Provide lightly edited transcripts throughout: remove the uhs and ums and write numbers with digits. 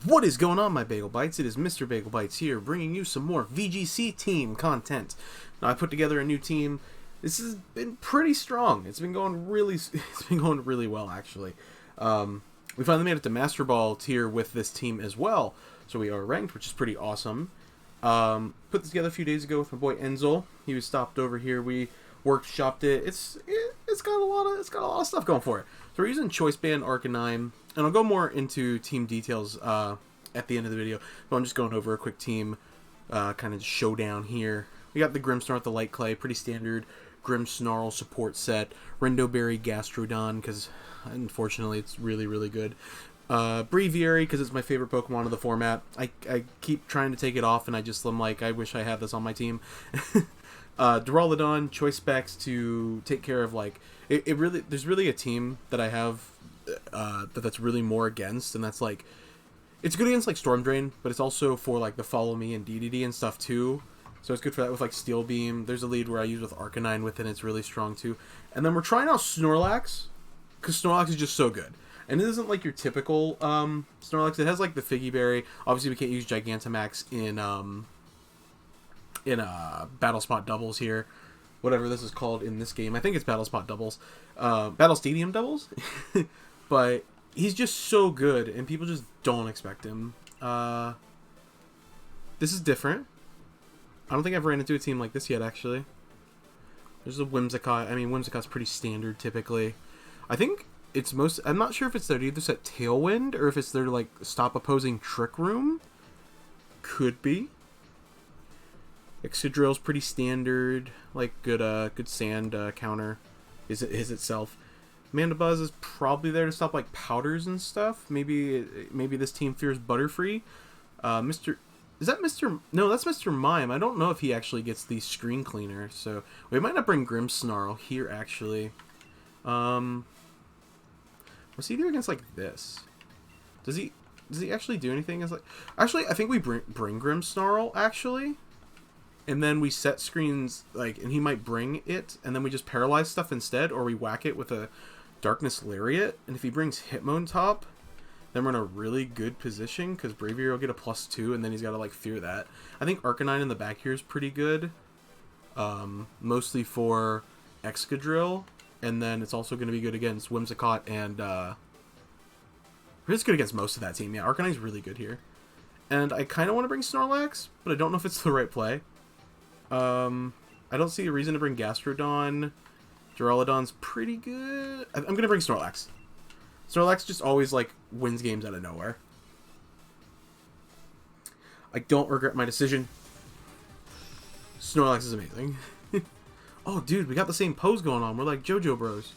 What is going on, my Bagel Bites? It is Mr. Bagel Bites here, bringing you some more VGC team content. Now, I put together a new team. This has been pretty strong. It's been going really well, actually. We finally made it to Master Ball tier with this team as well, so we are ranked, which is pretty awesome. Put this together a few days ago with my boy Enzel. He was stopped over here. We workshopped it. It's got a lot of stuff going for it. So we're using Choice Band, Arcanine, and I'll go more into team details at the end of the video. But I'm just going over a quick team kind of showdown here. We got the Grimmsnarl, the Light Clay, pretty standard Grimmsnarl support set. Rindoberry, Gastrodon, because unfortunately it's really good. Breviary, because it's my favorite Pokemon of the format. I keep trying to take it off, and I'm like, I wish I had this on my team. Duraludon, Choice Specs to take care of, like, there's really a team that I have that's really more against, and that's like, it's good against like Storm Drain, but it's also for like the Follow Me and DDD and stuff too. So it's good for that with like Steel Beam. There's a lead where I use with Arcanine with it, and it's really strong too. And then we're trying out Snorlax, because Snorlax is just so good. And it isn't like your typical Snorlax. It has like the Figgy Berry. Obviously, we can't use Gigantamax in Battle Spot doubles here, whatever this is called in this game. I think it's Battle Spot doubles, Battle Stadium doubles. But he's just so good, and people just don't expect him. This is different. I don't think I've ran into a team like this yet, actually. There's a Whimsicott. I mean, Whimsicott's pretty standard typically. I think it's most. I'm not sure if it's there to either set Tailwind or if it's there to like stop opposing Trick Room. Could be. Excadrill's pretty standard, like good sand counter is itself. Mandibuzz is probably there to stop like powders and stuff. Maybe this team fears Butterfree. Is that Mr. No, that's Mr. Mime. I don't know if he actually gets the screen cleaner, so we might not bring Grimmsnarl here actually. What's he do against like this? Does he actually do anything? Actually, I think we bring Grimmsnarl actually. And then we set screens, like, and he might bring it, and then we just paralyze stuff instead, or we whack it with a Darkness Lariat. And if he brings Hitmontop, then we're in a really good position, because Braviary will get a +2, and then he's got to, like, fear that. I think Arcanine in the back here is pretty good, mostly for Excadrill, and then it's also going to be good against Whimsicott, and, it's good against most of that team. Yeah, Arcanine's really good here. And I kind of want to bring Snorlax, but I don't know if it's the right play. I don't see a reason to bring Gastrodon. Duraludon's pretty good. I'm going to bring Snorlax. Snorlax just always, like, wins games out of nowhere. I don't regret my decision. Snorlax is amazing. Oh, dude, we got the same pose going on. We're like JoJo bros.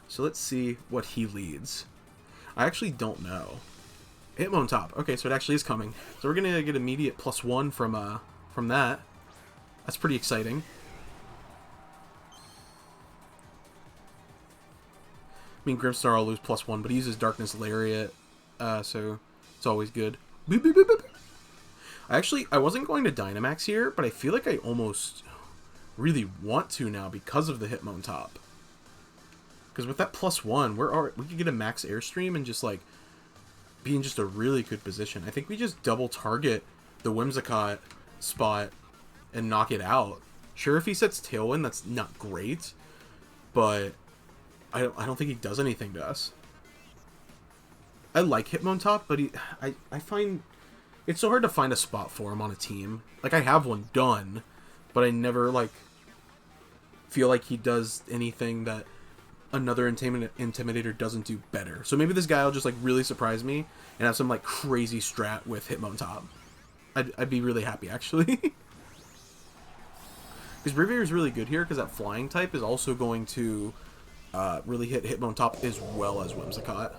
So let's see what he leads. I actually don't know. Hitmontop. Okay, so it actually is coming. So we're gonna get immediate +1 from that. That's pretty exciting. I mean, Grimmsnarl will lose +1, but he uses Darkness Lariat, so it's always good. Boop, boop, boop, boop. I wasn't going to Dynamax here, but I feel like I almost really want to now because of the Hitmontop. Because with that +1, we could get a max Airstream and just like be in just a really good position. I think we just double target the Whimsicott spot and knock it out. Sure, if he sets Tailwind, that's not great, but I don't think he does anything to us. I like Hitmontop, but I find it's so hard to find a spot for him on a team. Like, I have one done, but I never like feel like he does anything that another Intimidator doesn't do better. So maybe this guy will just like really surprise me and have some like crazy strat with Hitmontop. I'd be really happy actually. Because Braviary is really good here because that flying type is also going to really hit Hitmontop as well as Whimsicott.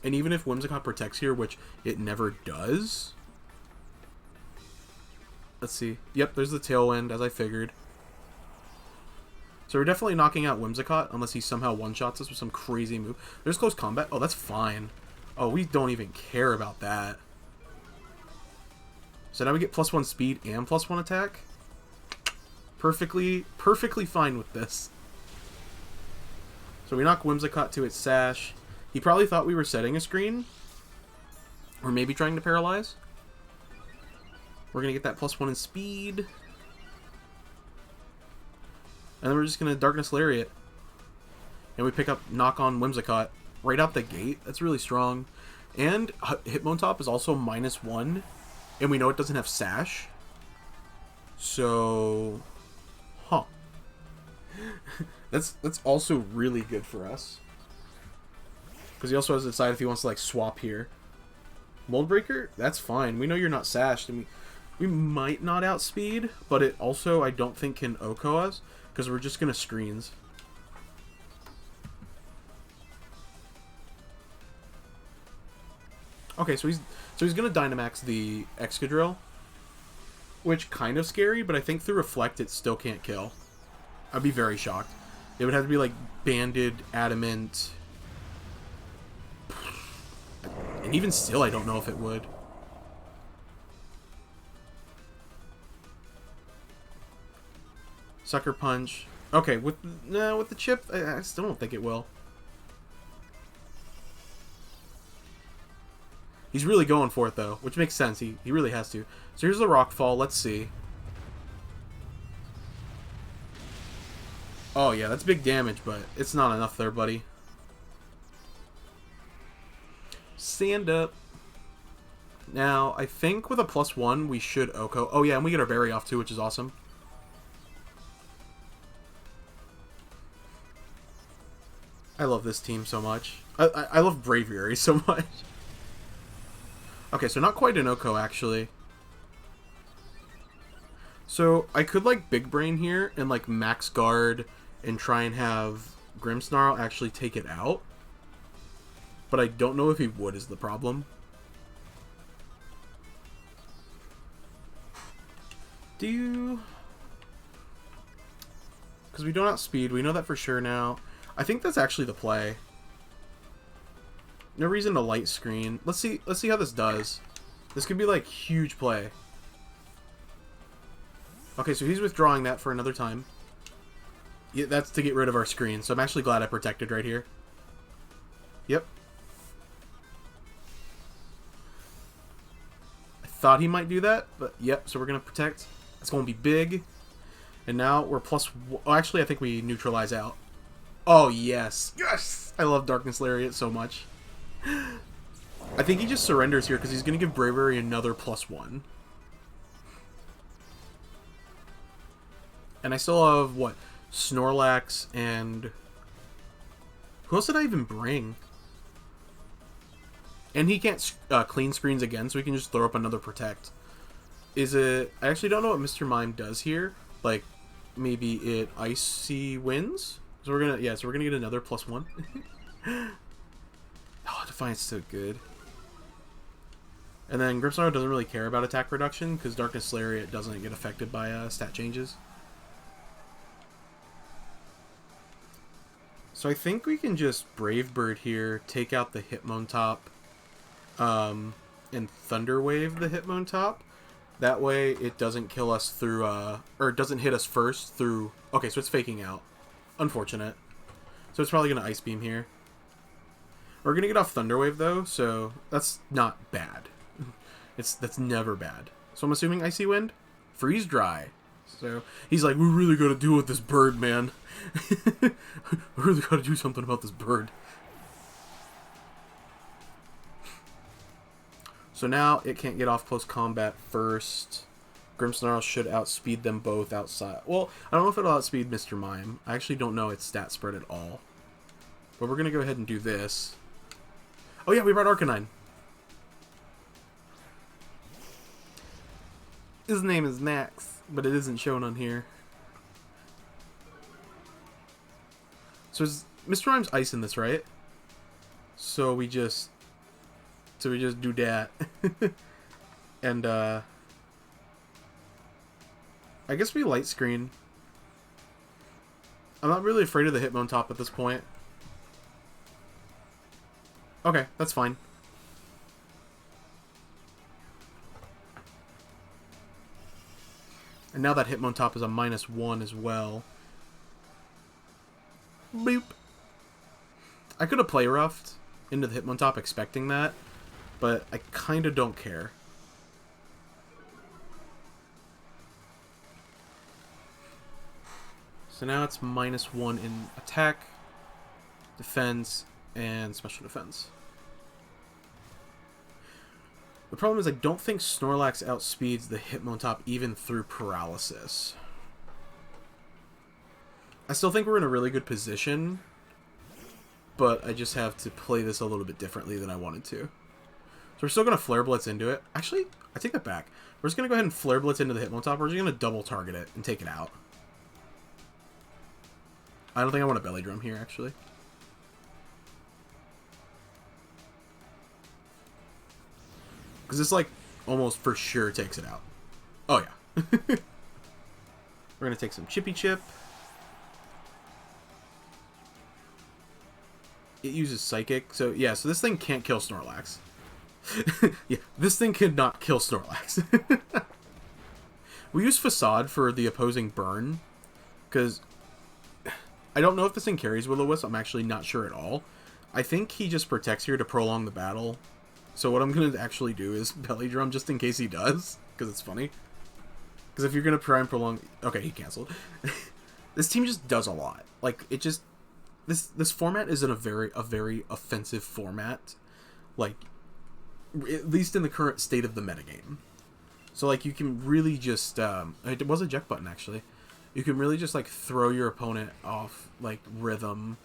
And even if Whimsicott protects here, which it never does. Let's see. Yep, there's the Tailwind, as I figured. So we're definitely knocking out Whimsicott, unless he somehow one-shots us with some crazy move. There's close combat. Oh, that's fine. Oh, we don't even care about that. So now we get +1 speed and +1 attack. Perfectly fine with this. So we knock Whimsicott to its Sash. He probably thought we were setting a screen. Or maybe trying to paralyze. We're going to get that +1 in speed. And then we're just going to Darkness Lariat. And we pick up Knock on Whimsicott right out the gate. That's really strong. And Hitmontop is also -1. And we know it doesn't have Sash. So... Huh. That's also really good for us. Because he also has to decide if he wants to, like, swap here. Mold Breaker? That's fine. We know you're not Sashed. And we might not outspeed. But it also, I don't think, can OHKO us. Because we're just going to screens. Okay, so he's going to Dynamax the Excadrill. Which, kind of scary, but I think through Reflect it still can't kill. I'd be very shocked. It would have to be like Banded, Adamant. And even still, I don't know if it would. Sucker Punch. Okay, with the chip, I still don't think it will. He's really going for it, though, which makes sense. He really has to. So here's the Rockfall. Let's see. Oh, yeah, that's big damage, but it's not enough there, buddy. Stand up. Now, I think with a +1, we should OHKO. Oh, yeah, and we get our berry off, too, which is awesome. I love this team so much. I love Braviary so much. Okay, so not quite an OHKO, actually. So, I could, like, Big Brain here and, like, Max Guard and try and have Grimmsnarl actually take it out. But I don't know if he would is the problem. Because we don't outspeed. We know that for sure now. I think that's actually the play. No reason to light screen. Let's see how this does. This could be like huge play. Okay, so he's withdrawing that for another time. Yeah, that's to get rid of our screen. So I'm actually glad I protected right here. Yep. I thought he might do that, but yep, so we're going to protect. It's going to be big. And now we're +1. Oh, actually, I think we neutralize out. Oh, yes. Yes! I love Darkness Lariat so much. I think he just surrenders here because he's going to give Bravery another +1. And I still have, what, Snorlax and... Who else did I even bring? And he can't clean screens again, so we can just throw up another Protect. Is it... I actually don't know what Mr. Mime does here. Like, maybe it Icy Winds? So we're gonna... Yeah, so we're gonna get another +1. Oh, Defiance is so good. And then Grimmsnarl doesn't really care about attack reduction, because Darkness Lariat doesn't get affected by stat changes. So I think we can just Brave Bird here, take out the Hitmontop, and Thunder Wave the Hitmontop. That way it doesn't kill us through, or it doesn't hit us first through... Okay, so it's faking out. Unfortunate. So it's probably going to Ice Beam here. We're going to get off Thunder Wave, though, so that's not bad. That's never bad. So I'm assuming Icy Wind? Freeze Dry. So he's like, we really got to deal with this bird, man. We really got to do something about this bird. So now it can't get off close combat first. Grimmsnarl should outspeed them both outside. Well, I don't know if it'll outspeed Mr. Mime. I actually don't know its stat spread at all. But we're going to go ahead and do this. Oh yeah, we brought Arcanine. His name is Max, but it isn't shown on here. So is Mr. Mime's ice in this, right? So we just do that. And I guess we light screen. I'm not really afraid of the Hitmontop at this point. Okay, that's fine. And now that Hitmontop is a -1 as well. Boop. I could have play roughed into the Hitmontop expecting that, but I kind of don't care. So now it's -1 in attack, defense, and special defense. The problem is I don't think Snorlax outspeeds the Hitmontop even through paralysis. I still think we're in a really good position, but I just have to play this a little bit differently than I wanted to. So we're still going to Flare Blitz into it. Actually, I take that back. We're just going to go ahead and Flare Blitz into the Hitmontop. We're just going to double target it and take it out. I don't think I want a Belly Drum here, actually. Because this, like, almost for sure takes it out. Oh, yeah. We're going to take some Chippy Chip. It uses Psychic. So, yeah, so this thing can't kill Snorlax. Yeah, this thing could not kill Snorlax. We use Facade for the opposing burn. Because I don't know if this thing carries Will-O-Wisp. I'm actually not sure at all. I think he just protects here to prolong the battle. So what I'm going to actually do is Belly Drum just in case he does. Because it's funny. Because if you're going to try and prolong... Okay, he canceled. This team just does a lot. Like, it just... This format is in a very offensive format. Like, at least in the current state of the metagame. So, like, you can really just... it was a eject button, actually. You can really just, like, throw your opponent off, like, rhythm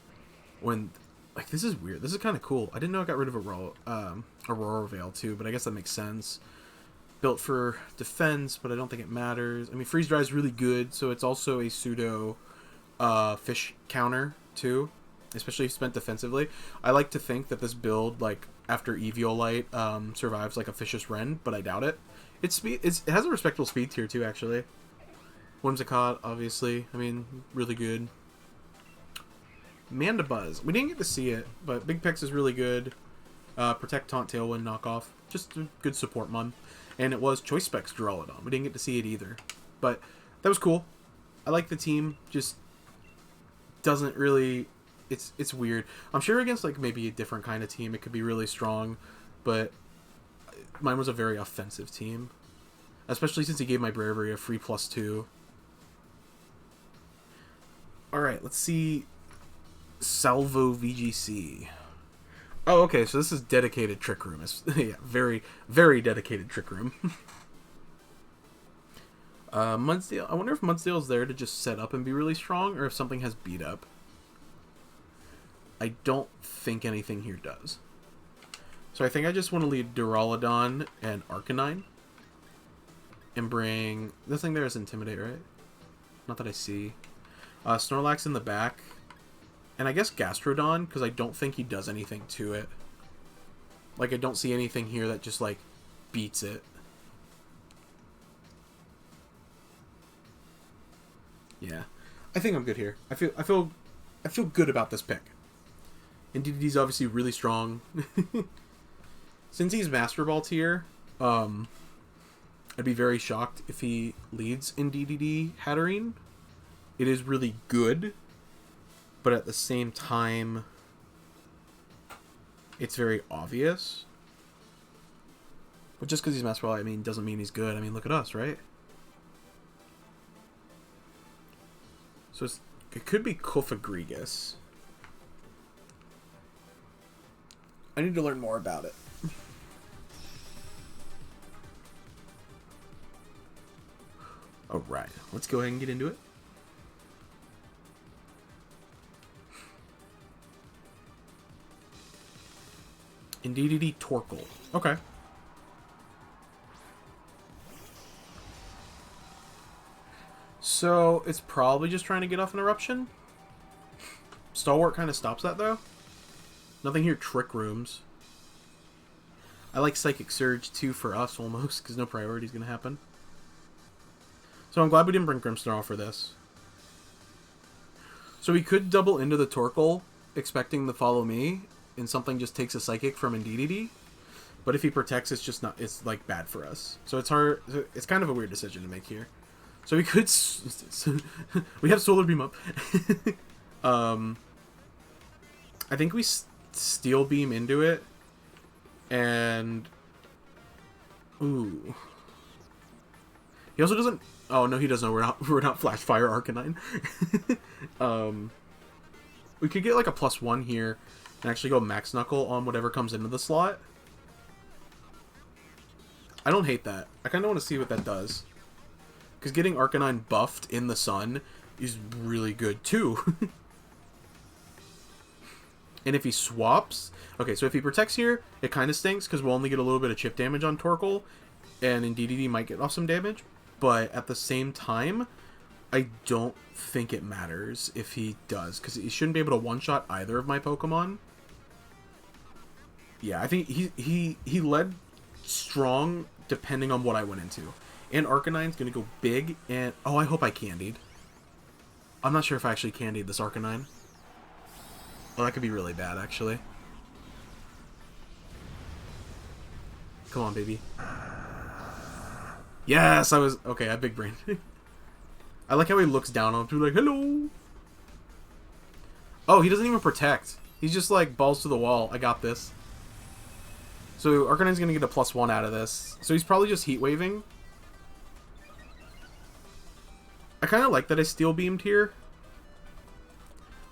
when... Like, this is weird. This is kind of cool. I didn't know I got rid of Aurora Veil, too, but I guess that makes sense. Built for defense, but I don't think it matters. I mean, Freeze Dry is really good, so it's also a pseudo fish counter, too. Especially if spent defensively. I like to think that this build, like, after Eviolite, survives, like, a Vicious Rend, but I doubt it. It has a respectable speed tier, too, actually. Whimsicott, obviously. I mean, really good. Mandibuzz. We didn't get to see it, but Big Pex is really good. Protect, Taunt, Tailwind, Knockoff. Just a good support mon. And it was Choice Specs Duraludon. We didn't get to see it either. But that was cool. I like the team. Just doesn't really... It's weird. I'm sure against, like, maybe a different kind of team it could be really strong. But mine was a very offensive team. Especially since he gave my Bravery a free +2. Alright, let's see... Salvo VGC. Oh, okay, so this is dedicated Trick Room. It's, yeah, very, very dedicated Trick Room. Mudsdale. I wonder if Mudsdale's there to just set up and be really strong, or if something has beat up. I don't think anything here does. So I think I just want to lead Duraludon and Arcanine. And bring... This thing there is Intimidate, right? Not that I see. Snorlax in the back. And I guess Gastrodon, because I don't think he does anything to it. Like, I don't see anything here that just, like, beats it. Yeah. I think I'm good here. I feel good about this pick. And DDD's obviously really strong. Since he's Master Ball tier, I'd be very shocked if he leads in DDD Hatterene. It is really good. But at the same time, it's very obvious. But just because he's Master Ball, I mean, doesn't mean he's good. I mean, look at us, right? So it could be Kofagrigus. I need to learn more about it. Alright, let's go ahead and get into it. Indeedity Torkoal. Okay. So, it's probably just trying to get off an Eruption. Stalwart kind of stops that, though. Nothing here Trick Rooms. I like Psychic Surge, too, for us, almost, because no priority is going to happen. So I'm glad we didn't bring Grimmsnarl for this. So we could double into the Torkoal, expecting the Follow Me, and something just takes a Psychic from Indeedee. But if he protects, it's just not, it's like bad for us. So it's hard, it's kind of a weird decision to make here. So we could, we have Solar Beam up. I think we Steel Beam into it. And... Ooh. He also doesn't... Oh, no, he doesn't know we're not Flash Fire Arcanine. We could get like a +1 here and actually go Max Knuckle on whatever comes into the slot. I don't hate that. I kind of want to see what that does. Because getting Arcanine buffed in the sun is really good too. And if he swaps... Okay, so if he protects here, it kind of stinks because we'll only get a little bit of chip damage on Torkoal. And in DDD might get off some damage. But at the same time, I don't think it matters if he does. Because he shouldn't be able to one-shot either of my Pokemon. Yeah, I think he led strong depending on what I went into. And Arcanine's going to go big. And oh, I hope I candied. I'm not sure if I actually candied this Arcanine. Oh, that could be really bad, actually. Come on, baby. Yes, I was... Okay, I have big brain. I like how he looks down on him, like, hello! Oh, he doesn't even protect. He's just like, balls to the wall. I got this. So, Arcanine's gonna get a +1 out of this. So he's probably just Heat Waving. I kind of like that I Steel Beamed here.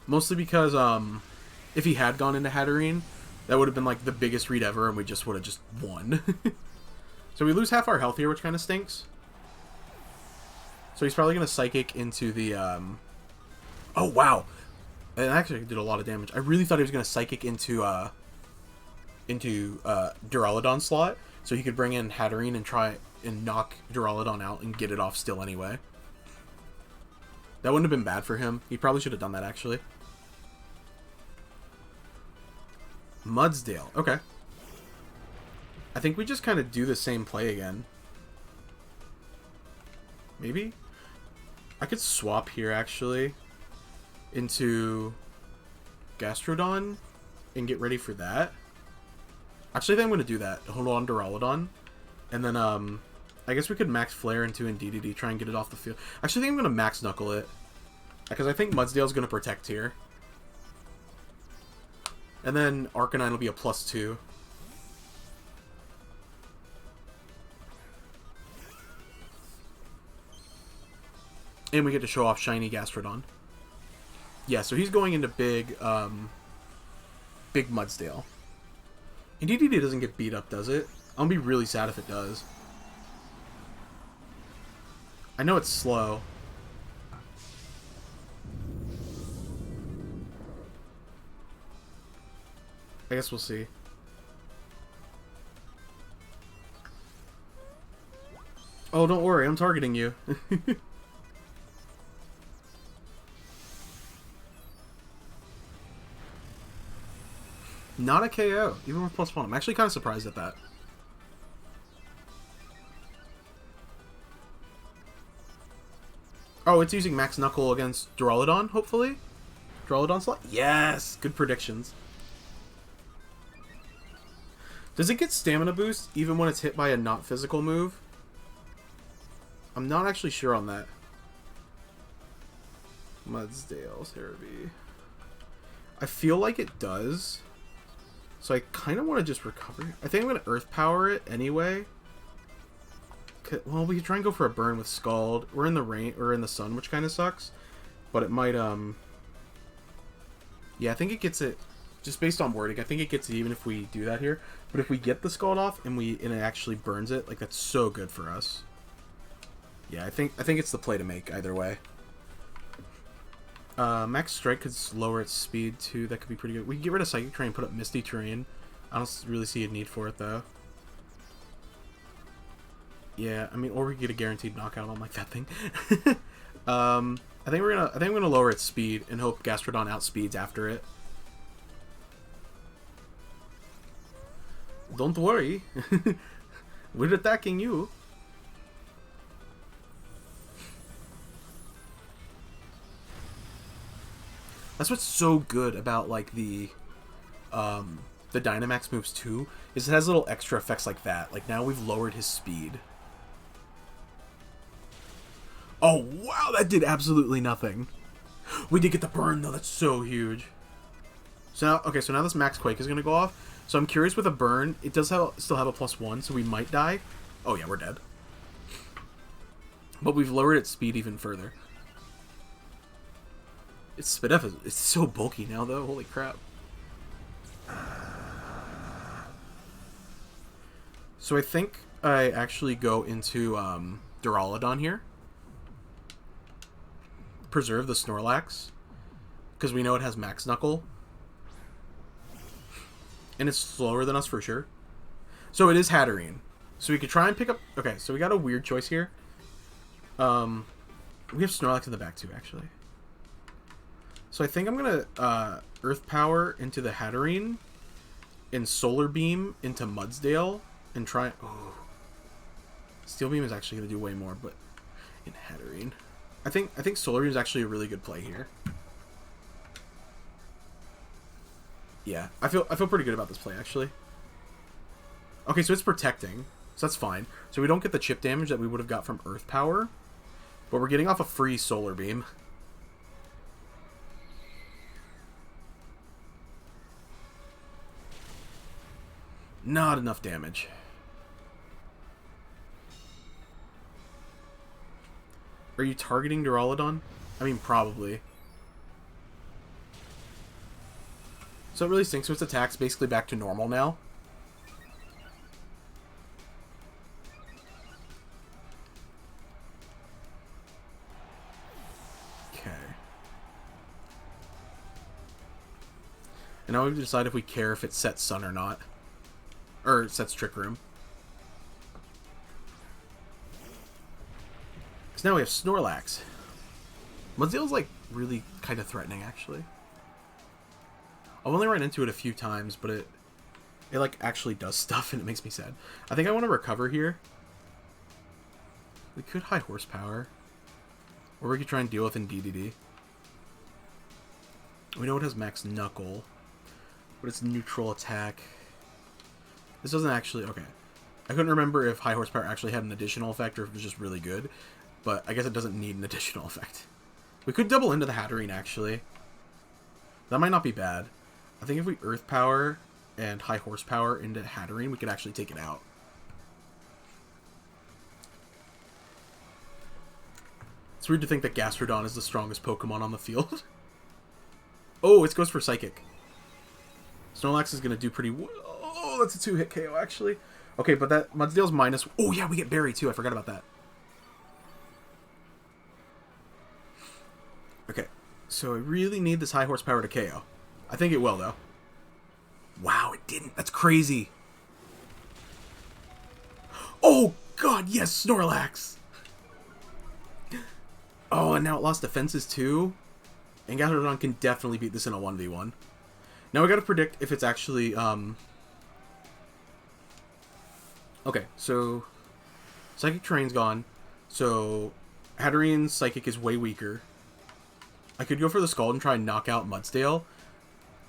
Mostly because, if he had gone into Hatterene, that would have been like the biggest read ever, and we just would have just won. So we lose half our health here, which kind of stinks. So he's probably going to Psychic into the... Oh, wow. It actually did a lot of damage. I really thought he was going to Psychic into Duraludon slot, so he could bring in Hatterene and try and knock Duraludon out and get it off still anyway. That wouldn't have been bad for him. He probably should have done that, actually. Mudsdale. Okay. I think we just kind of do the same play again. Maybe? I could swap here, actually, into Gastrodon and get ready for that. Actually, I think I'm going to do that. Hold on Duraludon. And then, I guess we could Max Flare into DDD, try and get it off the field. Actually, I think I'm going to Max Knuckle it. Because I think Mudsdale's going to protect here. And then Arcanine will be a +2. And we get to show off Shiny Gastrodon. Yeah, so he's going into big Mudsdale. And DDD doesn't get beat up, does it? I'll be really sad if it does. I know it's slow. I guess we'll see. Oh, don't worry, I'm targeting you. Not a KO, even with +1. I'm actually kind of surprised at that. Oh, it's using Max Knuckle against Duraludon, hopefully? Duraludon slot? Yes! Good predictions. Does it get Stamina Boost even when it's hit by a not physical move? I'm not actually sure on that. Mudsdale, Cerebi. I feel like it does. So I kind of want to just recover. I think I'm going to Earth Power it anyway. Well, we could try and go for a burn with Scald. We're in the rain, or in the sun, which kind of sucks. But it might, yeah, I think it gets it, just based on wording, I think it gets it even if we do that here. But if we get the Scald off and it actually burns it, like, that's so good for us. Yeah, I think it's the play to make either way. Max Strike could lower its speed too. That could be pretty good. We can get rid of Psychic Terrain and put up Misty Terrain. I don't really see a need for it though. Yeah, I mean, or we could get a guaranteed knockout on like that thing. I think we're gonna lower its speed and hope Gastrodon outspeeds after it. Don't worry, we're attacking you. That's what's so good about like the Dynamax moves too, is it has little extra effects like that. Like now we've lowered his speed. Oh wow, that did absolutely nothing. We did get the burn though, that's so huge. So now, okay, so now this Max Quake is going to go off. So I'm curious with a burn. It does still have a +1, so we might die. Oh yeah, we're dead. But we've lowered its speed even further. Its spit up is so bulky now, though. Holy crap. So I think I actually go into Duraludon here. Preserve the Snorlax. Because we know it has Max Knuckle. And it's slower than us for sure. So it is Hatterene. So we could try and pick up... Okay, so we got a weird choice here. We have Snorlax in the back too, actually. So I think I'm going to Earth Power into the Hatterene. And Solar Beam into Mudsdale. And try... Oh. Steel Beam is actually going to do way more, but... In Hatterene. I think Solar Beam is actually a really good play here. Yeah, I feel pretty good about this play, actually. Okay, so it's protecting. So that's fine. So we don't get the chip damage that we would have got from Earth Power. But we're getting off a free Solar Beam. Not enough damage. Are you targeting Duraludon? I mean, probably. So it really sinks, so its attack's basically back to normal now. Okay. And now we have to decide if we care if it sets Sun or not. Or it sets Trick Room. Because now we have Snorlax. Mudsdale's like really kind of threatening, actually. I've only run into it a few times, but it like actually does stuff and it makes me sad. I think I want to recover here. We could high horsepower. Or we could try and deal with in DDD. We know it has Max Knuckle. But it's neutral attack. This doesn't actually... Okay. I couldn't remember if high horsepower actually had an additional effect or if it was just really good. But I guess it doesn't need an additional effect. We could double into the Hatterene, actually. That might not be bad. I think if we Earth Power and High Horsepower into Hatterene, we could actually take it out. It's weird to think that Gastrodon is the strongest Pokemon on the field. Oh, it goes for Psychic. Snorlax is going to do pretty... Oh, that's a 2-hit KO, actually. Okay, but that Mudsdale's minus... Oh, yeah, we get Berry, too. I forgot about that. Okay, so I really need this High Horsepower to KO. I think it will, though. Wow, it didn't. That's crazy. Oh, God, yes, Snorlax. Oh, and now it lost defenses, too. And Gastrodon can definitely beat this in a 1v1. Now we gotta predict if it's actually, Okay, so... Psychic Terrain's gone. So, Hatterene's Psychic is way weaker. I could go for the Scald and try and knock out Mudsdale,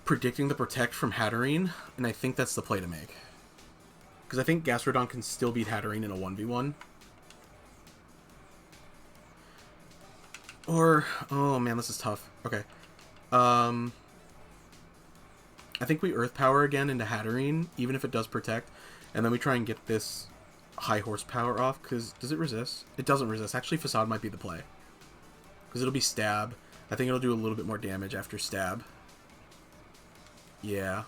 predicting the Protect from Hatterene, and I think that's the play to make. Because I think Gastrodon can still beat Hatterene in a 1v1. Or... Oh, man, this is tough. Okay. I think we Earth Power again into Hatterene, even if it does Protect, and then we try and get this High Horsepower off, because... Does it resist? It doesn't resist. Actually, Facade might be the play. Because it'll be Stab. I think it'll do a little bit more damage after Stab. Yeah.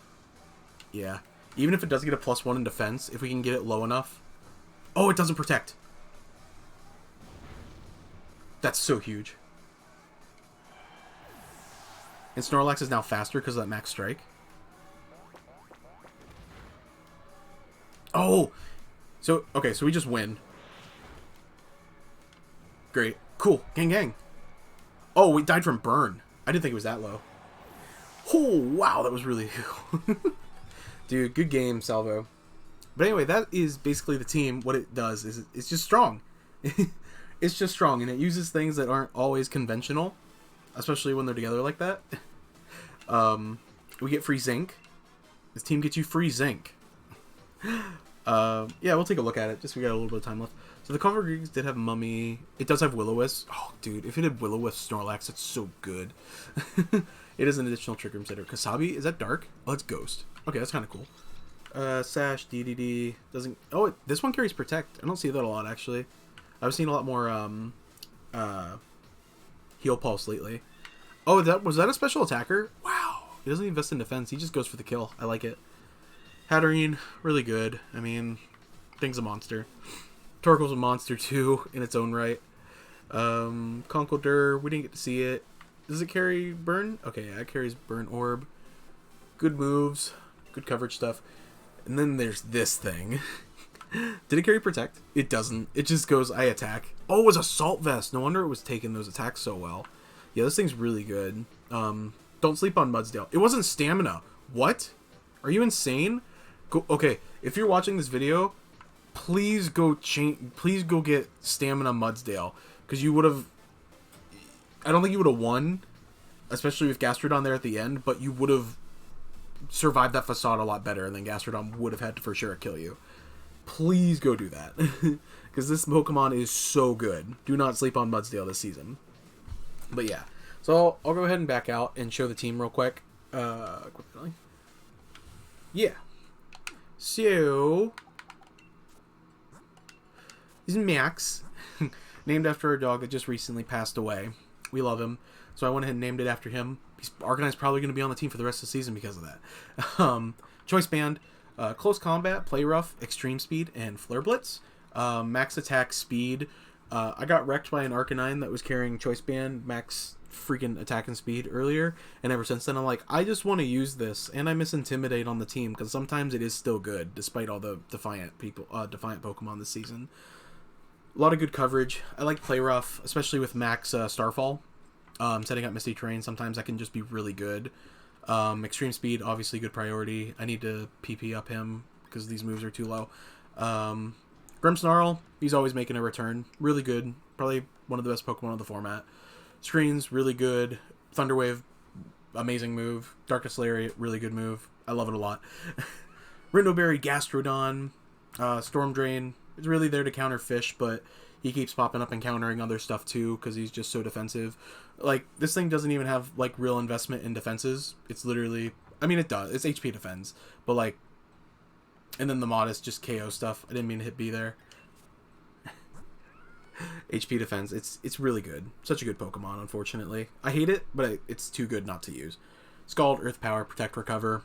Yeah. Even if it does get a +1 in defense, if we can get it low enough... Oh, it doesn't Protect! That's so huge. And Snorlax is now faster because of that Max Strike. Oh! So, okay, so we just win. Great. Cool. Gang, gang. Oh, we died from burn. I didn't think it was that low. Oh, wow, that was really cool. Dude, good game, Salvo. But anyway, that is basically the team. What it does is it's just strong. It's just strong, and it uses things that aren't always conventional, especially when they're together like that. We get free Zinc. This team gets you free Zinc. Yeah, we'll take a look at it. Just we got a little bit of time left. So the Cover Greeks did have Mummy. It does have Will-O-Wisp. Oh, dude, if it had Will-O-Wisp Snorlax, it's so good. It is an additional trigger consider. Kasabi, is that dark? Oh, it's ghost. Okay, that's kind of cool. Sash, DDD, doesn't... Oh, this one carries protect. I don't see that a lot, actually. I've seen a lot more, heal pulse lately. Oh, was that a special attacker? Wow. He doesn't invest in defense. He just goes for the kill. I like it. Hatterene, really good. I mean, thing's a monster. Torkoal's a monster, too, in its own right. Conkeldurr, we didn't get to see it. Does it carry burn? Okay, yeah, it carries burn orb. Good moves. Good coverage stuff. And then there's this thing. Did it carry protect? It doesn't. It just goes, I attack. Oh, it was assault vest. No wonder it was taking those attacks so well. Yeah, this thing's really good. Don't sleep on Mudsdale. It wasn't stamina. What? Are you insane? Okay, if you're watching this video, please go get stamina Mudsdale. Because you would have... I don't think you would have won, especially with Gastrodon there at the end, but you would have survived that facade a lot better, and then Gastrodon would have had to for sure kill you. Please go do that. Because this Pokemon is so good. Do not sleep on Mudsdale this season. But yeah. So I'll go ahead and back out and show the team real quick. Quickly. Yeah. So... this is Max. Named after a dog that just recently passed away. We love him. So I went ahead and named it after him. Arcanine's probably going to be on the team for the rest of the season because of that. Choice Band, Close Combat, Play Rough, Extreme Speed, and Flare Blitz. Max Attack Speed. I got wrecked by an Arcanine that was carrying Choice Band, Max freaking Attack and Speed earlier. And ever since then, I'm like, I just want to use this. And I miss Intimidate on the team because sometimes it is still good despite all the Defiant Pokemon this season. A lot of good coverage. I like Play Rough, especially with Max Starfall. Setting up Misty Terrain, sometimes that can just be really good. Extreme Speed, obviously good priority. I need to PP up him because these moves are too low. Grimmsnarl, he's always making a return. Really good. Probably one of the best Pokemon of the format. Screens, really good. Thunderwave, amazing move. Darkness Lariat, really good move. I love it a lot. Rindoberry, Gastrodon, Storm Drain. It's really there to counter Fish, but he keeps popping up and countering other stuff too because he's just so defensive. Like, this thing doesn't even have, like, real investment in defenses. It's literally... I mean, it does. It's HP defense. But, like... And then the Modest just KO stuff. I didn't mean to hit B there. HP defense. It's really good. Such a good Pokemon, unfortunately. I hate it, but it's too good not to use. Scald, Earth Power, Protect, Recover.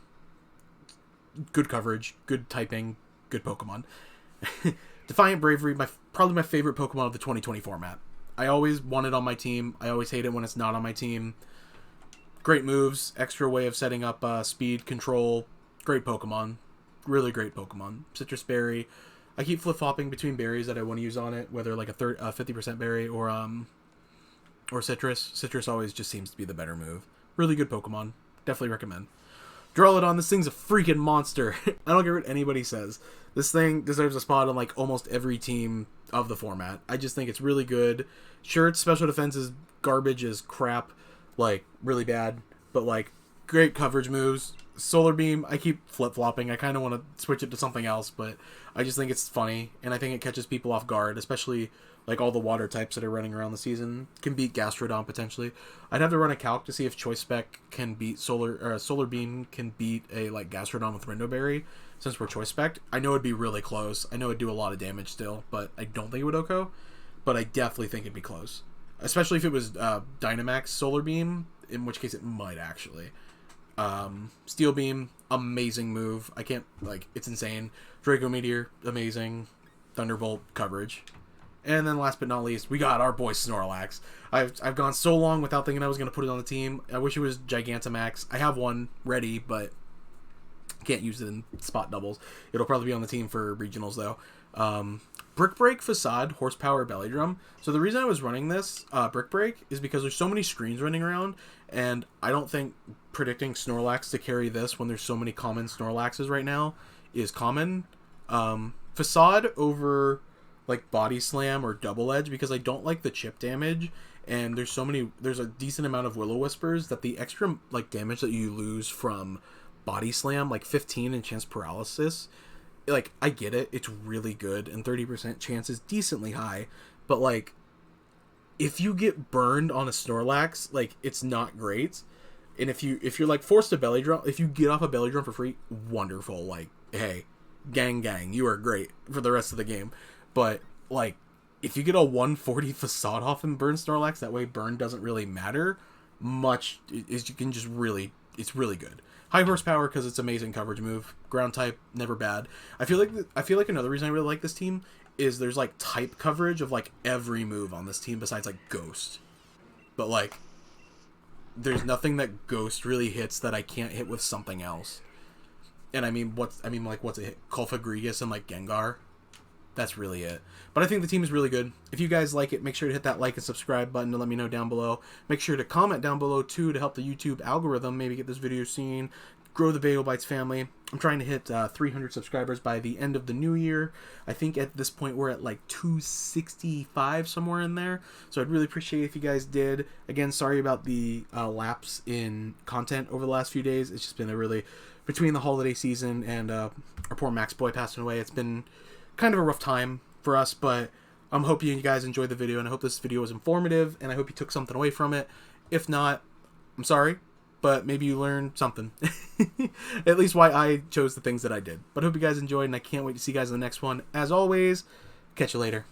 Good coverage. Good typing. Good Pokemon. Defiant Bravery, probably my favorite Pokemon of the 2020 format. I always want it on my team. I always hate it when it's not on my team. Great moves. Extra way of setting up speed, control. Great Pokemon. Really great Pokemon. Citrus Berry. I keep flip-flopping between berries that I want to use on it, whether like a 50% berry or Citrus. Citrus always just seems to be the better move. Really good Pokemon. Definitely recommend. Duraludon, this thing's a freaking monster. I don't care what anybody says. This thing deserves a spot on, like, almost every team of the format. I just think it's really good. Sure, its special defense is garbage as crap. Like, really bad. But, like, great coverage moves. Solar Beam, I keep flip-flopping. I kind of want to switch it to something else, but I just think it's funny. And I think it catches people off guard, especially... like all the water types that are running around the season can beat Gastrodon potentially. I'd have to run a calc to see if Choice Spec can beat Solar Beam can beat a like Gastrodon with Rindoberry. Since we're Choice Spec, I know it'd be really close. I know it'd do a lot of damage still, but I don't think it would OHKO. But I definitely think it'd be close, especially if it was Dynamax Solar Beam, in which case it might actually. Steel Beam, amazing move. I can't it's insane. Draco Meteor, amazing. Thunderbolt coverage. And then last but not least, we got our boy Snorlax. I've gone so long without thinking I was going to put it on the team. I wish it was Gigantamax. I have one ready, but can't use it in spot doubles. It'll probably be on the team for regionals, though. Brick Break, Facade, Horsepower, Belly Drum. So the reason I was running this Brick Break is because there's so many screens running around, and I don't think predicting Snorlax to carry this when there's so many common Snorlaxes right now is common. Facade over... like Body Slam or Double Edge because I don't like the chip damage, and there's a decent amount of Will-O-Whispers that the extra like damage that you lose from Body Slam, like 15 and chance paralysis, like I get it, it's really good, and 30% chance is decently high, but like if you get burned on a Snorlax, like it's not great. And if you're like forced to belly drum, if you get off a belly drum for free, wonderful. Like, hey, gang, you are great for the rest of the game. But like, if you get a 140 facade off and burn Snorlax, that way burn doesn't really matter much. Is you can just really, it's really good. High horsepower because it's amazing coverage move. Ground type, never bad. I feel like another reason I really like this team is there's like type coverage of like every move on this team besides like Ghost. But like, there's nothing that Ghost really hits that I can't hit with something else. And what's it hit? Colfagrigus and like Gengar. That's really it. But I think the team is really good. If you guys like it, make sure to hit that like and subscribe button to let me know down below. Make sure to comment down below too to help the YouTube algorithm maybe get this video seen. Grow the Bagel Bites family. I'm trying to hit 300 subscribers by the end of the new year. I think at this point we're at like 265, somewhere in there. So I'd really appreciate it if you guys did. Again, sorry about the lapse in content over the last few days. It's just been a really, between the holiday season and our poor Max Boy passing away, it's been kind of a rough time for us, but I'm hoping you guys enjoyed the video, and I hope this video was informative, and I hope you took something away from it. If not, I'm sorry, but maybe you learned something. At least why I chose the things that I did. But I hope you guys enjoyed, and I can't wait to see you guys in the next one. As always, catch you later.